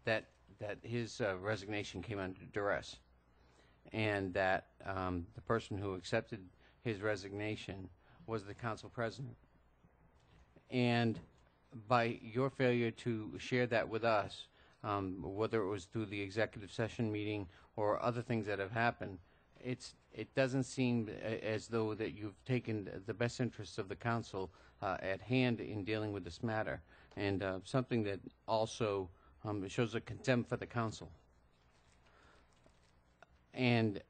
that his resignation came under duress, and that the person who accepted his resignation was the council president. And by your failure to share that with us, whether it was through the executive session meeting or other things that have happened, it doesn't seem as though that you've taken the best interests of the council at hand in dealing with this matter, and something that also shows a contempt for the council. And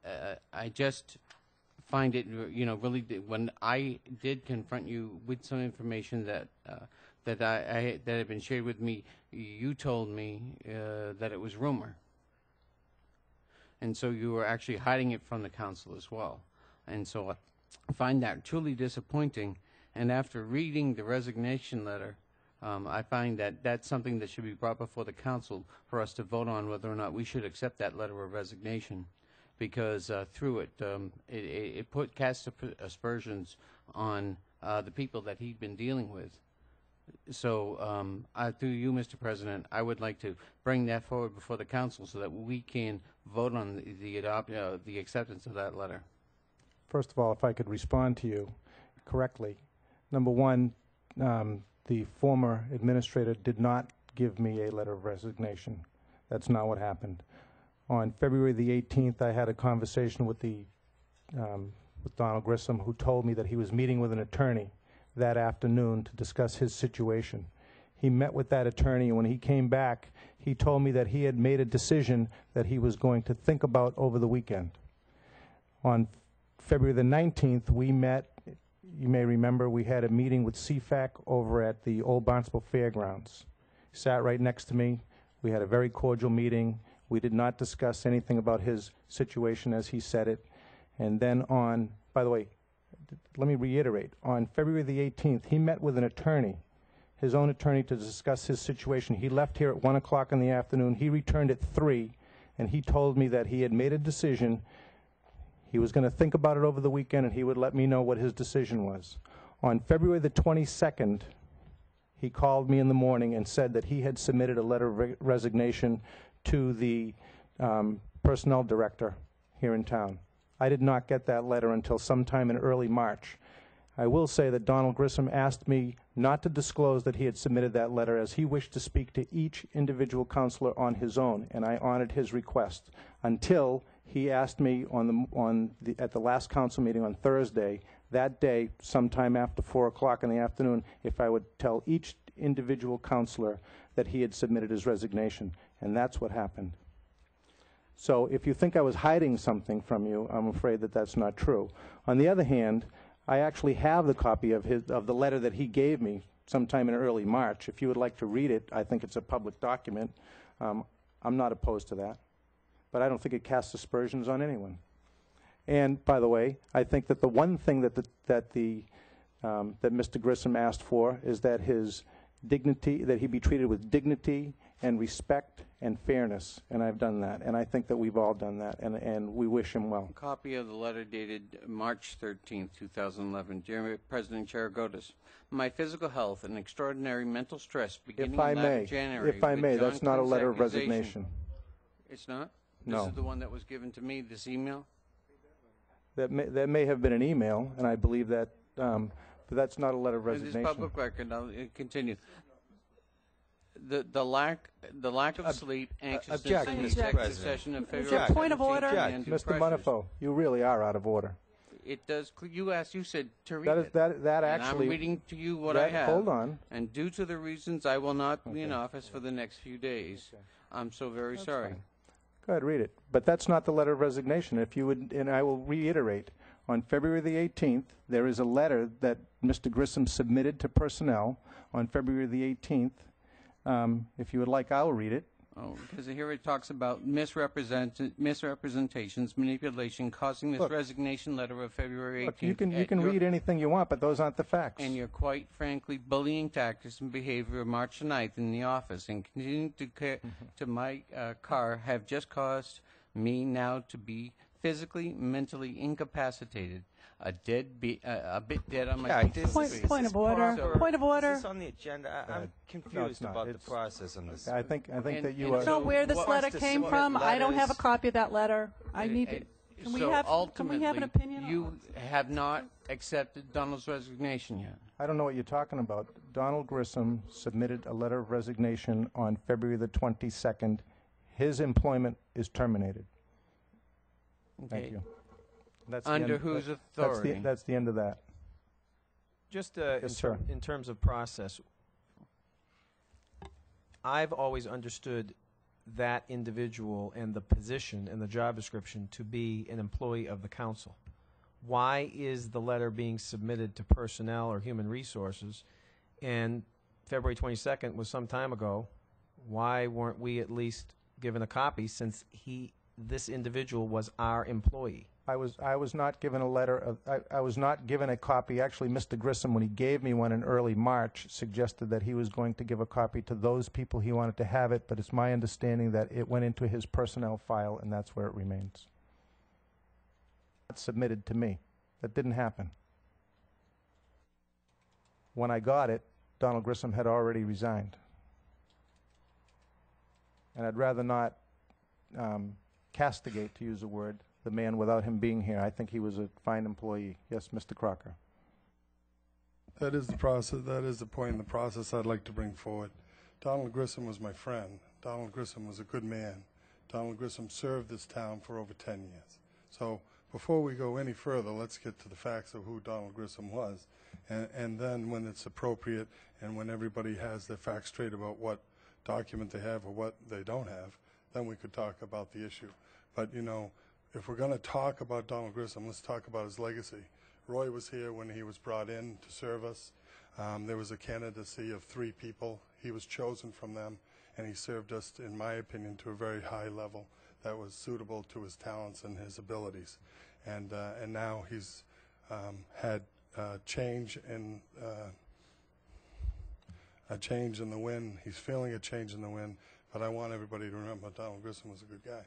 I just find it, really, when I did confront you with some information that that had been shared with me, you told me that it was rumor. And so you were actually hiding it from the council as well. And so I find that truly disappointing. And after reading the resignation letter, I find that that's something that should be brought before the council for us to vote on whether or not we should accept that letter of resignation, because through it, it cast aspersions on the people that he'd been dealing with. So through you, Mr. President, I would like to bring that forward before the council so that we can vote on the acceptance of that letter. First of all, if I could respond to you correctly. Number one, the former administrator did not give me a letter of resignation. That's not what happened. On February the 18th, I had a conversation with with Donald Grissom, who told me that he was meeting with an attorney that afternoon to discuss his situation. He met with that attorney, and when he came back, he told me that he had made a decision that he was going to think about over the weekend. On February the 19th, we met. You may remember we had a meeting with CFAC over at the old Barnstable Fairgrounds. He sat right next to me. We had a very cordial meeting. We did not discuss anything about his situation as he said it. And then on, by the way, let me reiterate, on February the 18th, he met with an attorney, his own attorney, to discuss his situation. He left here at 1 o'clock in the afternoon. He returned at 3, and he told me that he had made a decision. He was going to think about it over the weekend, and he would let me know what his decision was. On February the 22nd, he called me in the morning and said that he had submitted a letter of resignation to the personnel director here in town. I did not get that letter until sometime in early March. I will say that Donald Grissom asked me not to disclose that he had submitted that letter, as he wished to speak to each individual counselor on his own, and I honored his request until he asked me at the last council meeting on Thursday, that day, sometime after 4 o'clock in the afternoon, if I would tell each individual counselor that he had submitted his resignation, and that's what happened. So if you think I was hiding something from you, I'm afraid that that's not true. On the other hand, I actually have the copy of the letter that he gave me sometime in early March. If you would like to read it, I think it's a public document. I'm not opposed to that. But I don't think it casts aspersions on anyone. And by the way, I think that the one thing that Mr. Grissom asked for is that his dignity, that he be treated with dignity and respect and fairness, and I've done that, and I think that we've all done that, and we wish him well. Copy of the letter dated March 13th, 2011. Dear President Charagotis, my physical health and extraordinary mental stress beginning in January. If I may, that's not a letter of resignation. It's not? No. This is the one that was given to me, this email? That may have been an email, and I believe that, but that's not a letter of resignation. It is public record. I'll continue. The lack of sleep, anxiousness, in the executive session of February. Point of order, Mr. Monifo, you really are out of order. It does. You said to read it. That actually. I'm reading to you what I have. Hold on. And due to the reasons, I will not be in office for the next few days. Okay. I'm so very sorry. Fine. Go ahead, read it. But that's not the letter of resignation. If you would, and I will reiterate, on February the 18th, there is a letter that Mr. Grissom submitted to personnel on February the 18th. If you would like, I'll read it. Oh, because here it talks about misrepresentations, manipulation, causing this resignation letter of February 18th. Look, you can read anything you want, but those aren't the facts. And you're quite frankly bullying tactics and behavior of March 9th in the office, and continuing to my car have just caused me now to be physically, mentally incapacitated. a bit dead on my Yeah, feet. this is- Point this of order. proper- Point of order. Is this on the agenda? I'm No, confused it's not. about the It's- process on this. I think And- that you and are. I don't know where this What letter wants to came submit from. I don't have a letters? copy of that letter. I need it. Can we have an opinion? You have not accepted Donald's resignation yet. I don't know what you're talking about. Donald Grissom submitted a letter of resignation on February the 22nd. His employment is terminated. Thank Okay. you. That's the Under end- whose that's authority? That's the end of that. Just Yes, sir. in terms of process, I've always understood that individual and the position and the job description to be an employee of the council. Why is the letter being submitted to personnel or human resources? And February 22nd was some time ago. Why weren't we at least given a copy since this individual was our employee? I was not given a letter of, I was not given a copy. Actually, Mr. Grissom, when he gave me one in early March, suggested that he was going to give a copy to those people he wanted to have it, but it's my understanding that it went into his personnel file, and that's where it remains. Not submitted to me. That didn't happen. When I got it, Donald Grissom had already resigned. And I'd rather not castigate, to use a word, the man without him being here. I think he was a fine employee. Yes, Mr. Crocker. That is the process. That is the point in the process I'd like to bring forward. Donald Grissom was my friend. Donald Grissom was a good man. Donald Grissom served this town for over 10 years. So before we go any further, let's get to the facts of who Donald Grissom was. And then when it's appropriate and when everybody has their facts straight about what document they have or what they don't have, then we could talk about the issue. But, you know, if we're going to talk about Donald Grissom, let's talk about his legacy. Roy was here when he was brought in to serve us. There was a candidacy of 3 people. He was chosen from them, and he served us, in my opinion, to a very high level that was suitable to his talents and his abilities. And now he's had a change in the wind. He's feeling a change in the wind, but I want everybody to remember Donald Grissom was a good guy.